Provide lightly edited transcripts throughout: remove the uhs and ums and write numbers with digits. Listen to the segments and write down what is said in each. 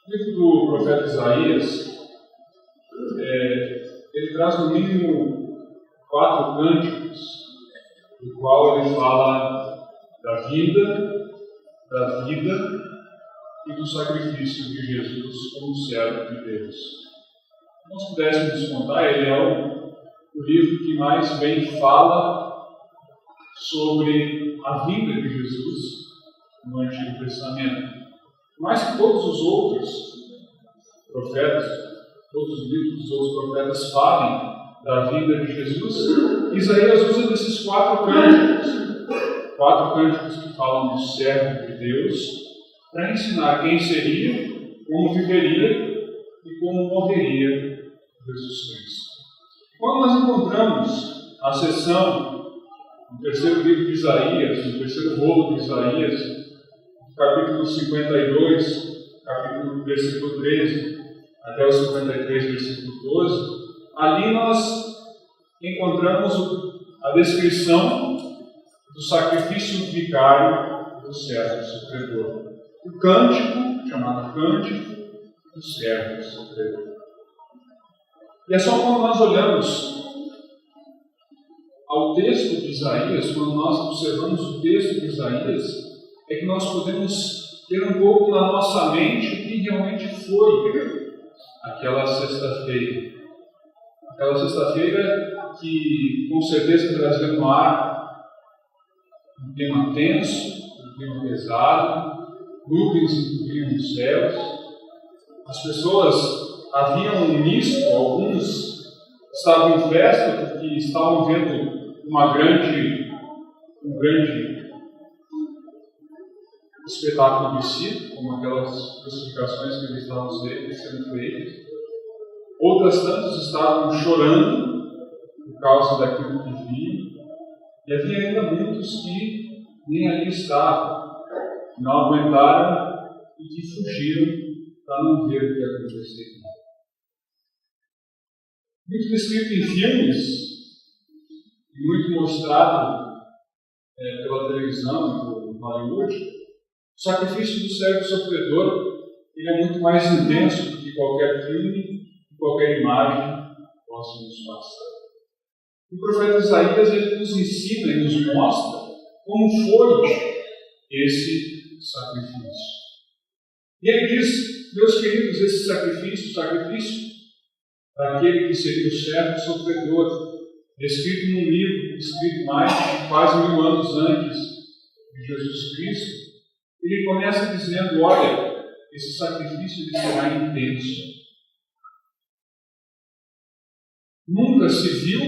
O livro do profeta Isaías, ele traz no mínimo 4 cânticos, no qual ele fala da vida e do sacrifício de Jesus como servo de Deus. Se nós pudéssemos contar, ele é o livro que mais bem fala sobre a vinda de Jesus no Antigo Testamento. Mais que todos os outros profetas, todos os livros dos outros profetas falem da vinda de Jesus, Isaías usa desses 4 cânticos que falam do servo de Deus, para ensinar quem seria, como viveria e como morreria Jesus Cristo. Quando nós encontramos a seção no terceiro livro de Isaías, no terceiro rolo de Isaías, capítulo 52, versículo 13, até o 53, versículo 12, ali nós encontramos a descrição do sacrifício vicário do servo sofredor. O cântico, chamado Cântico do Servo Sofredor. E é só quando nós olhamos ao texto de Isaías, quando nós observamos o texto de Isaías, é que nós podemos ter um pouco na nossa mente o que realmente foi aquela sexta-feira. Aquela sexta-feira que com certeza trazia no ar um tema tenso, um tema pesado, nuvens encobriam os céus, as pessoas haviam nisso, alguns estavam em festa porque estavam vendo um grande espetáculo de circo, como aquelas crucificações que eles estavam sendo feitas. Outras tantas estavam chorando por causa daquilo que viam, e havia ainda muitos que nem ali estavam, que não aguentaram e que fugiram para não ver o que aconteceria. Muito descrito em filmes, e muito mostrado pela televisão e por Hollywood, o sacrifício do servo sofredor ele é muito mais intenso do que qualquer filme e qualquer imagem possa nos passar. O profeta Isaías ele nos ensina e nos mostra como foi esse sacrifício. E ele diz, meus queridos, esse sacrifício, o sacrifício daquele que seria o servo sofredor, descrito num livro, escrito mais de quase 1000 anos antes de Jesus Cristo, ele começa dizendo, olha, esse sacrifício ele será intenso. Nunca se viu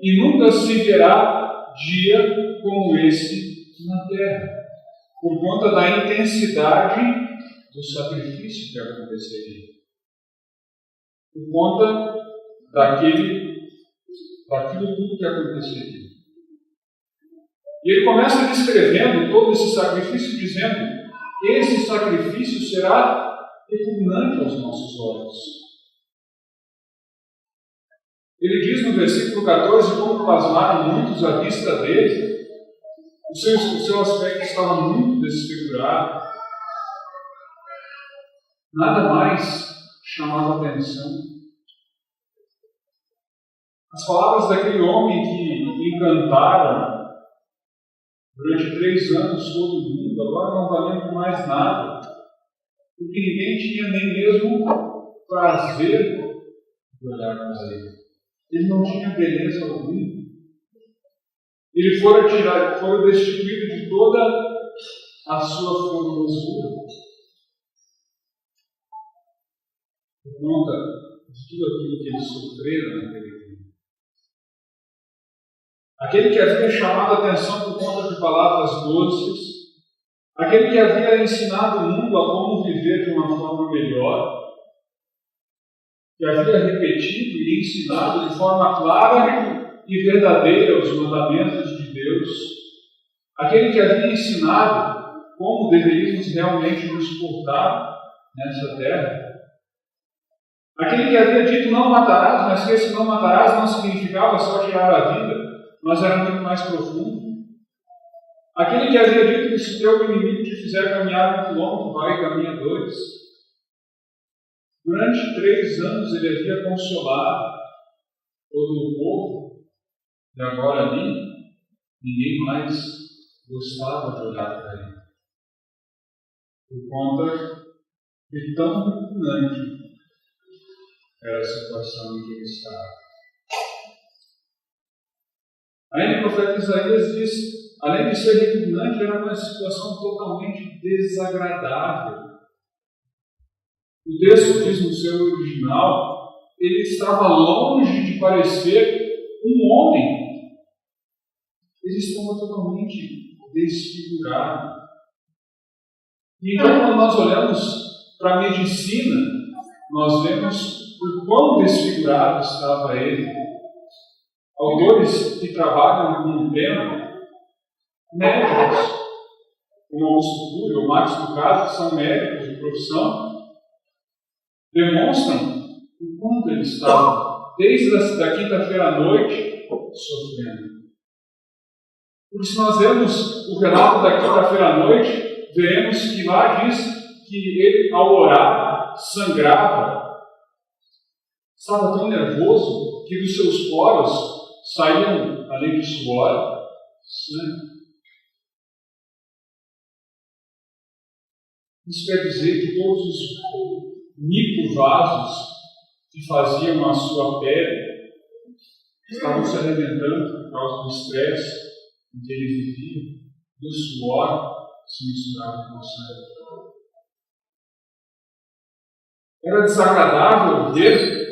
e nunca se verá dia como esse na terra, por conta da intensidade do sacrifício que aconteceria, por conta daquilo tudo que aconteceria. E ele começa descrevendo todo esse sacrifício, dizendo: esse sacrifício será repugnante aos nossos olhos. Ele diz no versículo 14: como pasmaram muitos à vista dele, o seu aspecto estava muito desfigurado, nada mais chamava atenção. As palavras daquele homem que encantaram durante 3 anos todo mundo, agora não valendo mais nada, porque ninguém tinha nem mesmo prazer de olhar para ele. Ele não tinha beleza alguma. Ele fora destituído de toda a sua formosura, por conta de tudo aquilo que eles sofreram naquele dia. Aquele que havia chamado a atenção por conta de palavras doces, aquele que havia ensinado o mundo a como viver de uma forma melhor, que havia repetido e ensinado de forma clara e verdadeira os mandamentos de Deus, aquele que havia ensinado como deveríamos realmente nos portar nessa terra, aquele que havia dito não matarás, mas que esse não matarás não significava só tirar a vida, mas era muito mais profundo. Aquele que havia dito que se teu inimigo te fizer caminhar 1 quilômetro, vai e caminha 2. Durante 3 anos ele havia consolado todo o povo, e agora ali, ninguém mais gostava de olhar para ele. Por conta de tão repugnante era a situação em que ele estava. Ainda o profeta Isaías diz, além de ser repugnante, era uma situação totalmente desagradável. O texto diz no seu original, ele estava longe de parecer um homem. Ele estava totalmente desfigurado. E então, quando nós olhamos para a medicina, nós vemos o quão desfigurado estava ele. Autores que trabalham com o tema, médicos, como Augusto Cury ou Max Lucado, que são médicos de profissão, demonstram o quanto ele estava, desde a quinta-feira à noite, sofrendo. Porque se nós vemos o relato da quinta-feira à noite, veremos que lá diz que ele, ao orar, sangrava. Estava tão nervoso que dos seus poros saíam, além de suor, sangue. Isso quer dizer que todos os microvasos que faziam a sua pele estavam se arrebentando por causa do estresse em que ele vivia, do suor se misturava com o sangue. Era desagradável ver,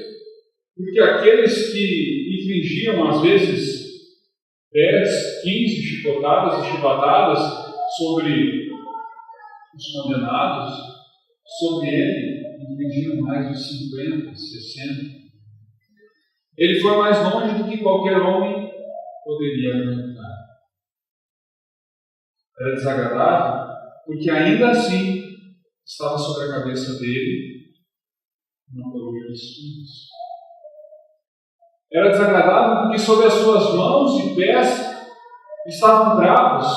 porque aqueles que infligiam, às vezes, 10, 15 chicotadas e chibatadas sobre os condenados, sobre ele, infligiram mais de 50, 60. Ele foi mais longe do que qualquer homem poderia aguentar. Era desagradável, porque ainda assim estava sobre a cabeça dele uma coroa de espinhos. Era desagradável porque sobre as suas mãos e pés estavam cravos.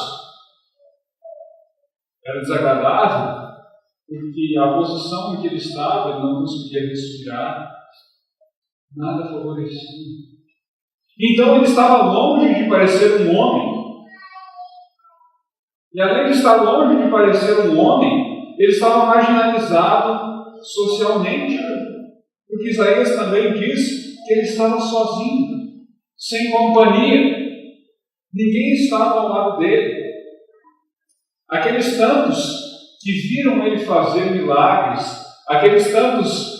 Era desagradável porque a posição em que ele estava, ele não conseguia respirar. Nada favorecia. Então ele estava longe de parecer um homem. E além de estar longe de parecer um homem, ele estava marginalizado socialmente. Porque Isaías também diz que ele estava sozinho, sem companhia. Ninguém estava ao lado dele. Aqueles tantos que viram ele fazer milagres, aqueles tantos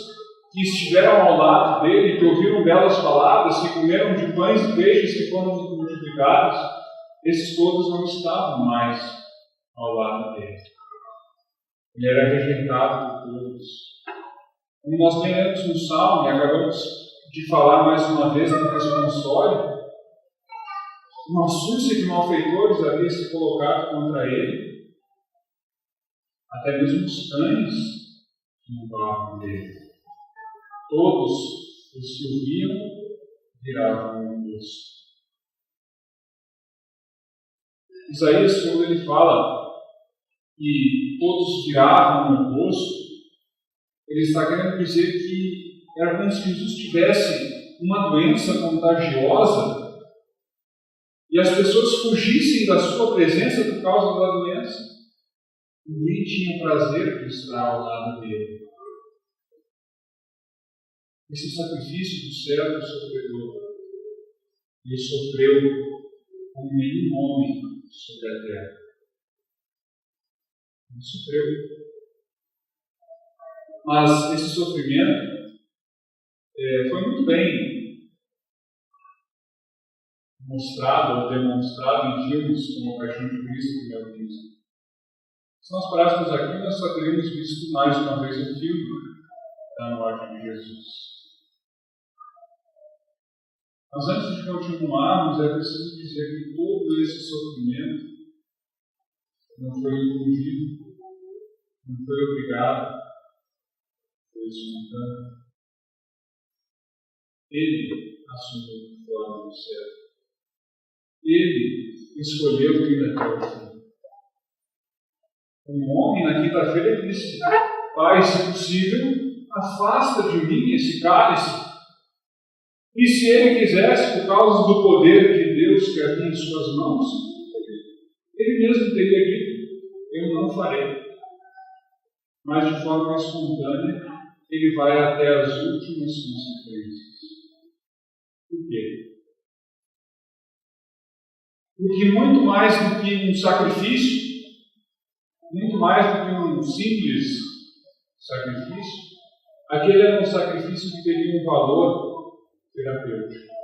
que estiveram ao lado dele, que ouviram belas palavras, que comeram de pães e peixes que foram multiplicados, esses todos não estavam mais ao lado dele. Ele era rejeitado por todos. Como nós lemos no Salmo, e acabamos de falar mais uma vez no responsório, uma súcia de malfeitores havia se colocado contra ele. Até mesmo os cães não falavam dele. Todos os que o viam viravam o rosto. Isaías, quando ele fala que todos viravam o rosto, ele está querendo dizer que era como se Jesus tivesse uma doença contagiosa e as pessoas fugissem da sua presença por causa da doença. Ninguém tinha prazer de estar ao lado dele. Esse é o sacrifício do servo sofredor. Ele sofreu como nenhum homem sobre a terra. Ele sofreu. Mas esse sofrimento foi muito bem mostrado ou demonstrado em filmes como A Paixão de Cristo e Mel Gibson. Se nós parássemos aqui, nós só teríamos visto mais uma vez o filme da morte de Jesus. Mas antes de continuarmos, é preciso dizer que todo esse sofrimento não foi incluído, não foi obrigado, foi espontâneo. Ele assumiu a forma do céu. Ele escolheu ir até o fim. Um homem, na quinta-feira, ele disse: Pai, se possível, afasta de mim esse cálice. E se ele quisesse, por causa do poder de Deus que havia em suas mãos, ele mesmo teria dito: eu não farei. Mas de forma espontânea, ele vai até as últimas consequências. Por quê? Porque muito mais do que um sacrifício, muito mais do que um simples sacrifício, aquele era um sacrifício que teria um valor terapêutico.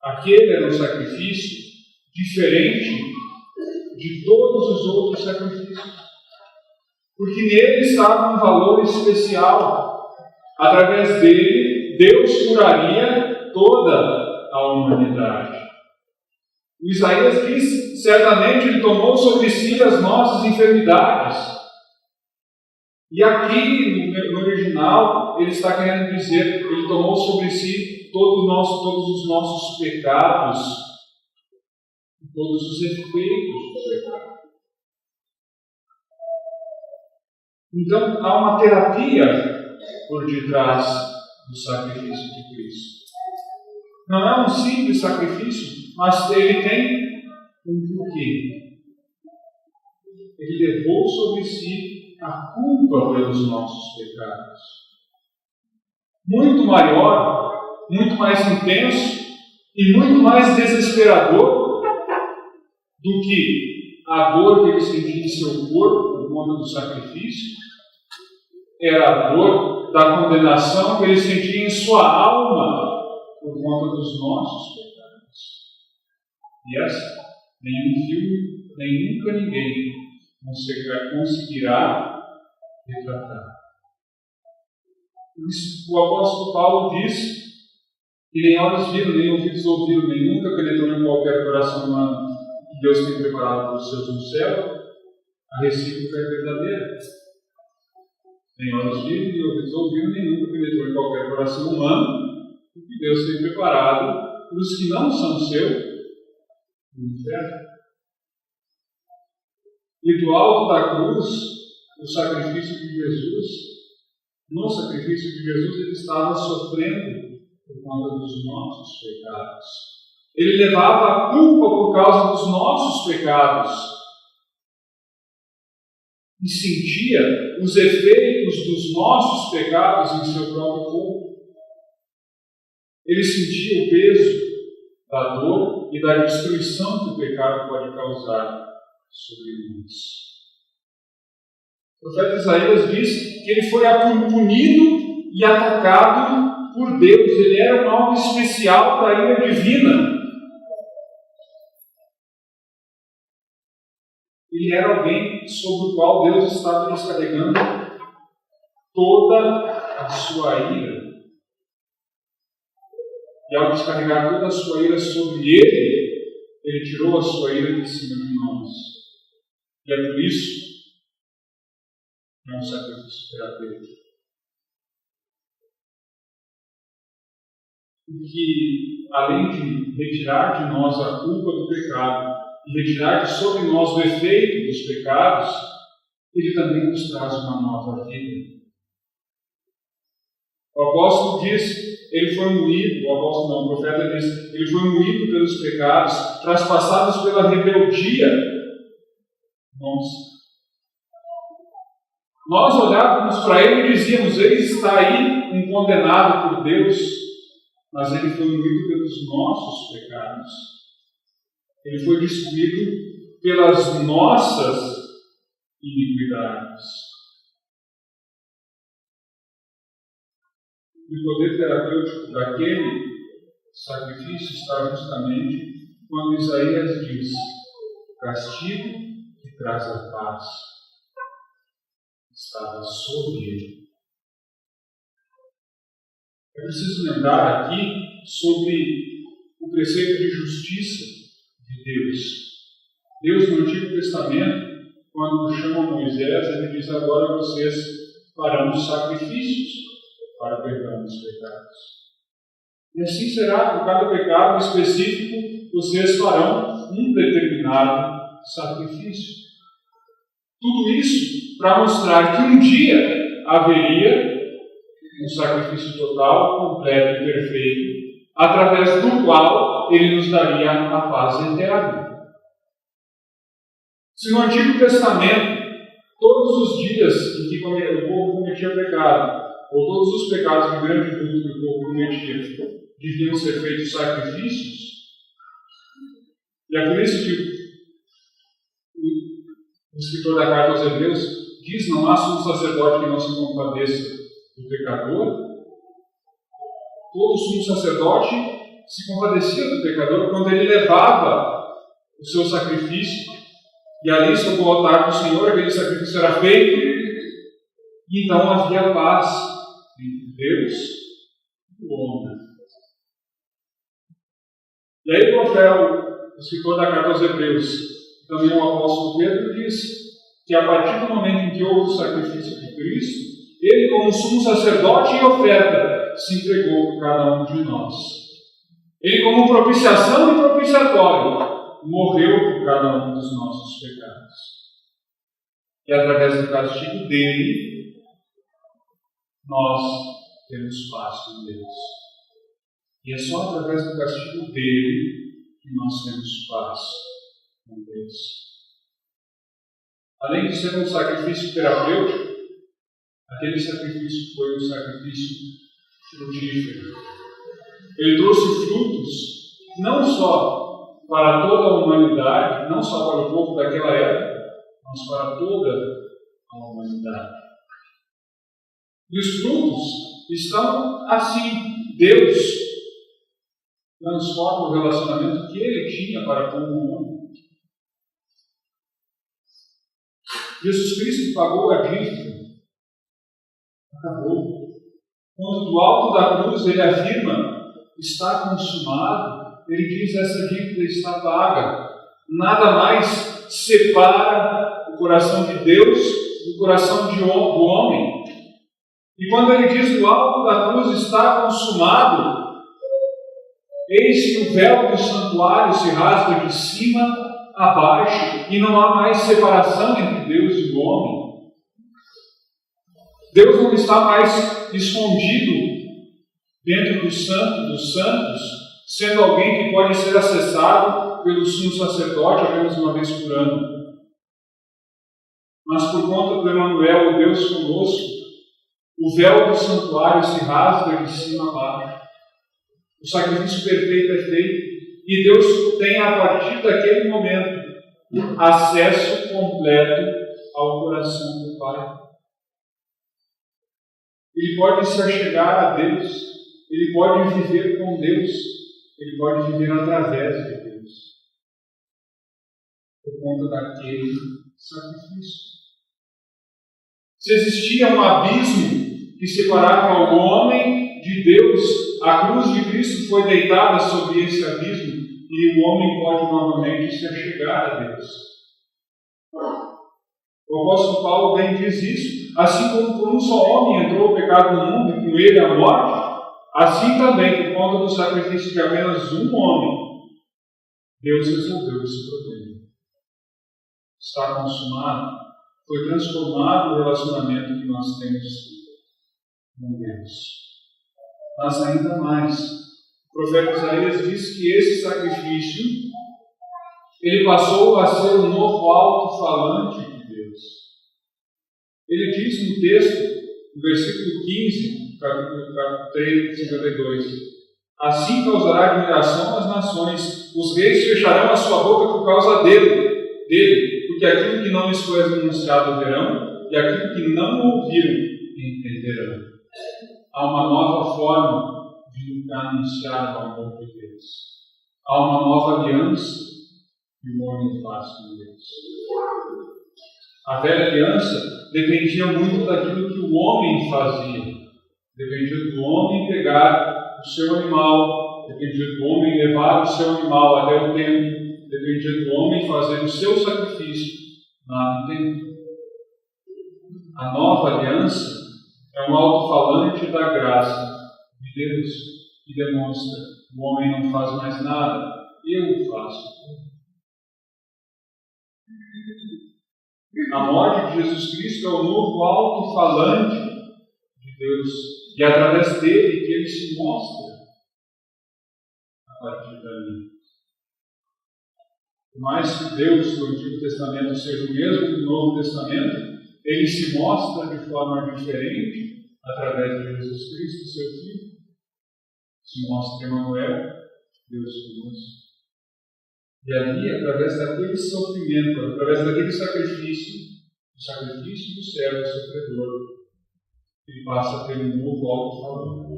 Aquele era um sacrifício diferente de todos os outros sacrifícios, porque nele estava um valor especial. Através dele, Deus curaria toda a humanidade. O Isaías diz: certamente ele tomou sobre si as nossas enfermidades. E aqui, no original, ele está querendo dizer: ele tomou sobre si todos os nossos pecados, todos os efeitos do pecado. Então, há uma terapia por detrás do sacrifício de Cristo. Não é um simples sacrifício, mas ele tem um porquê. Ele levou sobre si a culpa pelos nossos pecados. Muito maior, muito mais intenso e muito mais desesperador do que a dor que ele sentia em seu corpo por conta do sacrifício, era a dor da condenação que ele sentia em sua alma por conta dos nossos pecados. E essa, nenhum filme, nem nunca ninguém conseguirá retratar. Por isso, o apóstolo Paulo diz que nem olhos viram, nem ouvidos ouviram, nem nunca penetrou em qualquer coração humano que Deus tem preparado para os seus no céu, a recíproca é verdadeira. Nem olhos viram, nem ouvidos ouviram, nem nunca penetrou em qualquer coração humano o que Deus tem preparado para os que não são seu no inferno. E do alto da cruz, o sacrifício de Jesus, no sacrifício de Jesus, ele estava sofrendo por conta dos nossos pecados. Ele levava a culpa por causa dos nossos pecados. E sentia os efeitos dos nossos pecados em seu próprio corpo. Ele sentia o peso da dor e da destruição que o pecado pode causar sobre nós. O profeta Isaías diz que ele foi punido e atacado por Deus. Ele era um alvo especial da ira divina. Ele era alguém sobre o qual Deus estava descarregando toda a sua ira. E ao descarregar toda a sua ira sobre ele tirou a sua ira de cima de nós. E é por isso que é um sacrifício terapêutico. Porque, além de retirar de nós a culpa do pecado e retirar de sobre nós o efeito dos pecados, ele também nos traz uma nova vida. O apóstolo diz, ele foi moído, o profeta diz, ele foi moído pelos pecados, traspassados pela rebeldia nossa. Nós olhávamos para ele e dizíamos: ele está aí, um condenado por Deus, mas ele foi moído pelos nossos pecados. Ele foi destruído pelas nossas iniquidades. O poder terapêutico daquele sacrifício está justamente quando Isaías diz: o castigo que traz a paz estava sobre ele. É preciso lembrar aqui sobre o preceito de justiça de Deus. Deus, no Antigo Testamento, quando chama Moisés, ele diz: agora vocês farão sacrifícios para o perdão dos pecados. E assim será, por cada pecado específico, vocês farão um determinado sacrifício. Tudo isso para mostrar que um dia haveria um sacrifício total, completo e perfeito, através do qual Ele nos daria a paz eterna. Se no Antigo Testamento, todos os dias em que o povo cometia pecado, ou todos os pecados de grande vulto que o povo cometia, deviam ser feitos sacrifícios, e é por isso que o escritor da carta aos Hebreus diz: não há sumo sacerdote que não se compadeça do pecador. Todo sumo sacerdote se compadecia do pecador quando ele levava o seu sacrifício, e ali sobre o altar do Senhor aquele sacrifício era feito, e então havia paz entre Deus e o homem. E aí o escritor da carta aos Hebreus, também o apóstolo Pedro, diz que a partir do momento em que houve o sacrifício de Cristo, Ele, como sumo sacerdote e oferta, se entregou por cada um de nós. Ele, como propiciação e propiciatório, morreu por cada um dos nossos pecados. E através do castigo dele, nós temos paz com Deus. E é só através do castigo dele que nós temos paz com Deus. Além de ser um sacrifício terapêutico, aquele sacrifício foi um sacrifício frutífero. Ele trouxe frutos não só para toda a humanidade, não só para o povo daquela época, mas para toda a humanidade. E os frutos estão assim. Deus transforma o relacionamento que Ele tinha para com o homem. Jesus Cristo pagou a dívida. Acabou. Quando do alto da cruz Ele afirma: está consumado, Ele diz: essa dívida está paga. Nada mais separa o coração de Deus do coração do homem. E quando Ele diz: do alto da cruz está consumado, eis que o véu do santuário se rasga de cima a baixo e não há mais separação entre Deus e o homem. Deus não está mais escondido dentro do Santo dos Santos, sendo alguém que pode ser acessado pelo sumo sacerdote apenas uma vez por ano. Mas por conta do Emanuel, o Deus conosco, o véu do santuário se rasga de cima a baixo. O sacrifício perfeito é feito. E Deus tem, a partir daquele momento, acesso completo ao coração do Pai. Ele pode se achegar a Deus, ele pode viver com Deus, ele pode viver através de Deus, por conta daquele sacrifício. Se existia um abismo que separava o homem de Deus, a cruz de Cristo foi deitada sobre esse abismo e o homem pode novamente se achegar a Deus. O apóstolo Paulo bem diz isso. Assim como por um só homem entrou o pecado no mundo e com ele a morte, assim também, por conta do sacrifício de apenas um homem, Deus resolveu esse problema. Está consumado, foi transformado o relacionamento que nós temos com Deus. Mas ainda mais, o profeta Isaías diz que esse sacrifício, ele passou a ser o novo alto-falante de Deus. Ele diz no texto, no versículo 15, capítulo 3, 52, assim causará admiração às nações, os reis fecharão a sua boca por causa dele, porque aquilo que não lhes foi anunciado verão, e aquilo que não ouviram entenderão. Há uma nova forma de anunciar o amor de Deus. Há uma nova aliança que o homem faz com Deus. A velha aliança dependia muito daquilo que o homem fazia. Dependia do homem pegar o seu animal, dependia do homem levar o seu animal até o templo, dependia do homem fazer o seu sacrifício lá no templo. A nova aliança é um alto-falante da graça de Deus que demonstra: o homem não faz mais nada, eu faço. A morte de Jesus Cristo é o novo alto-falante de Deus. E é através dele que ele se mostra a partir dali. Por mais que Deus do Antigo Testamento seja o mesmo do Novo Testamento, ele se mostra de forma diferente através de Jesus Cristo, seu Filho. Se mostra Emmanuel, Deus conosco. E ali, através daquele sofrimento, através daquele sacrifício, o sacrifício do servo sofredor, ele passa a ter um novo alto-falante.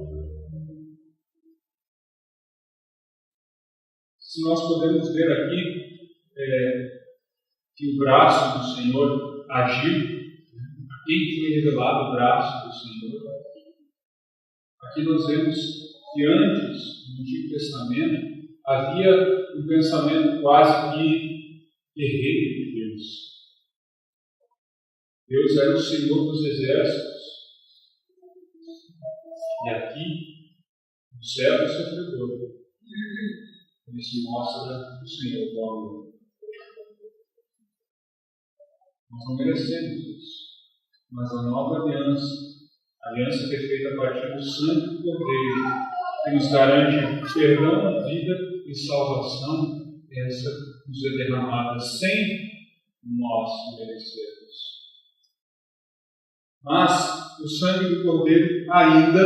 Se nós podemos ver aqui que o braço do Senhor agiu, aqui foi revelado o braço do Senhor. Aqui nós vemos que antes, no Antigo Testamento, havia um pensamento quase que guerreiro de Deus. Deus era o Senhor dos exércitos. E aqui, o servo sofredor, ele se mostra o Senhor do amor. Nós não merecemos isso. Mas a nova aliança, a aliança que é feita a partir do sangue do Cordeiro, que nos garante perdão, vida e salvação, essa nos é derramada sem nós merecermos. Mas o sangue do Cordeiro ainda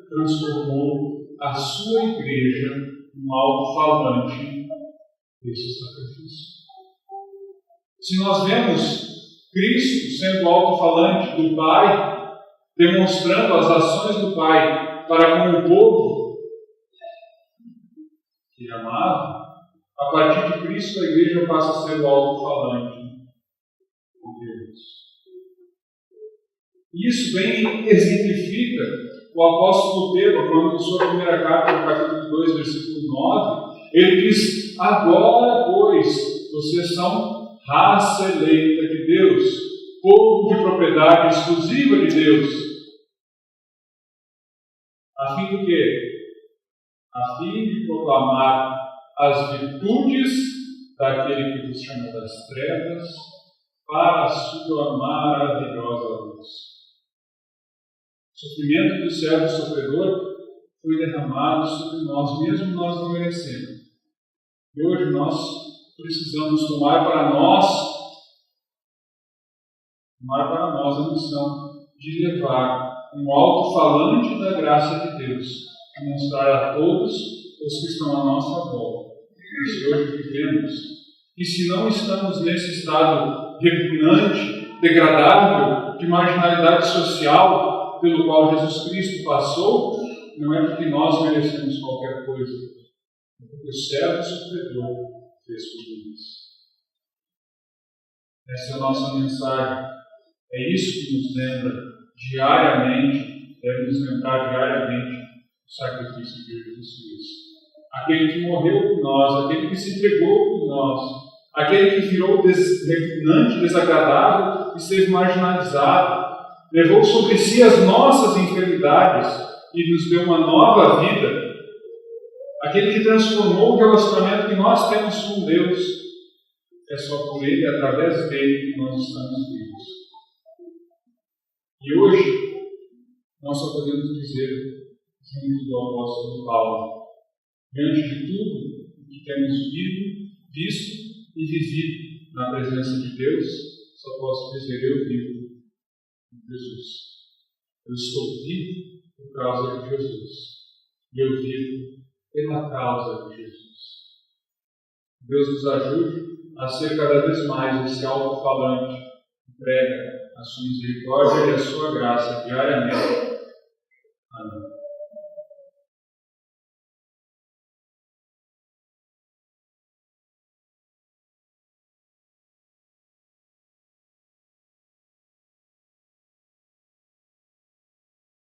transformou a sua igreja num alto-falante desse sacrifício. Se nós vemos Cristo sendo o alto-falante do Pai, demonstrando as ações do Pai para com o povo que amava, a partir de Cristo a igreja passa a ser o alto-falante de Deus. Isso bem exemplifica o apóstolo Pedro, quando em sua primeira carta, no capítulo 2, versículo 9, ele diz: agora, pois, vocês são raça eleita de Deus, povo de propriedade exclusiva de Deus. A fim do quê? A fim de proclamar as virtudes daquele que vos chamou das trevas para a sua maravilhosa luz. O sofrimento do servo sofredor foi derramado sobre nós, mesmo nós não merecendo. E hoje nós precisamos tomar para nós a missão de levar um alto-falante da graça de Deus, e mostrar a todos os que estão à nossa volta, que hoje vivemos, e se não estamos nesse estado repugnante, degradável, de marginalidade social pelo qual Jesus Cristo passou, não é porque nós merecemos qualquer coisa, é porque o servo sofredor fez por nós. Essa é a nossa mensagem. É isso que nos lembra diariamente, deve nos lembrar diariamente o sacrifício de Jesus Cristo. Aquele que morreu por nós, aquele que se entregou por nós, aquele que virou repugnante, desagradável e ser marginalizado, levou sobre si as nossas enfermidades e nos deu uma nova vida. Aquele que transformou o relacionamento que nós temos com Deus. É só por Ele, através dele, que nós estamos vivos. E hoje, nós só podemos dizer, junto do apóstolo Paulo, diante de tudo o que temos visto e vivido na presença de Deus, só posso dizer: eu vivo em Jesus. Eu estou vivo por causa de Jesus. E eu vivo pela causa de Jesus. Deus nos ajude a ser cada vez mais esse alto-falante que prega a sua misericórdia e a sua graça diariamente